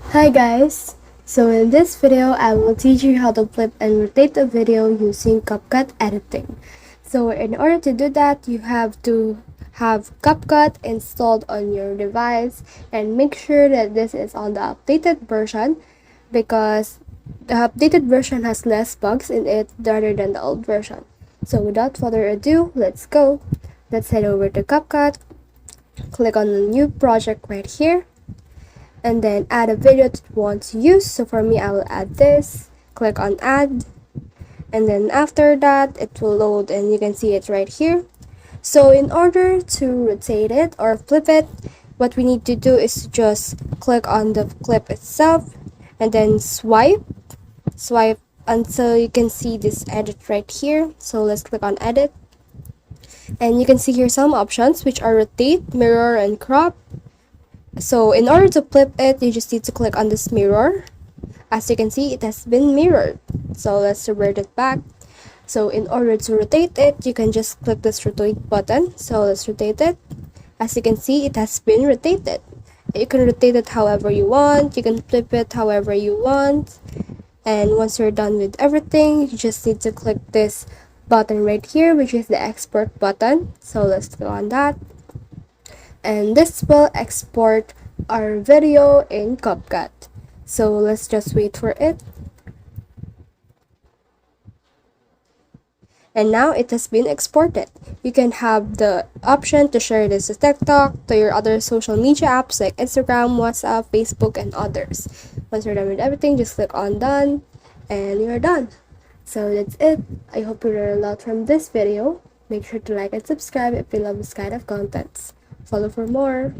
Hi guys! So in this video, I will teach you how to flip and rotate a video using CapCut editing. So in order to do that, you have to have CapCut installed on your device and make sure that this is on the updated version because the updated version has less bugs in it rather than the old version. So without further ado, let's go! Let's head over to CapCut, click on the new project right here, and then add a video that you want to use. So for me, I will add this, click on add, and then after that it will load and you can see it right here. So in order to rotate it or flip it, what we need to do is just click on the clip itself and then swipe until you can see this edit right here. So let's click on edit, and you can see here some options which are rotate, mirror, and crop. So in order to flip it, you just need to click on this mirror. As you can see, it has been mirrored. So let's revert it back. So in order to rotate it, you can just click this rotate button. So let's rotate it. As you can see, it has been rotated. You can rotate it however you want. You can flip it however you want. And once you're done with everything, you just need to click this button right here, which is the export button. So let's click on that. And this will export our video in CapCut. So let's just wait for it. And now it has been exported. You can have the option to share this to TikTok, to your other social media apps like Instagram, WhatsApp, Facebook, and others. Once you're done with everything, just click on done and you're done. So that's it. I hope you learned a lot from this video. Make sure to like and subscribe if you love this kind of contents. Follow for more.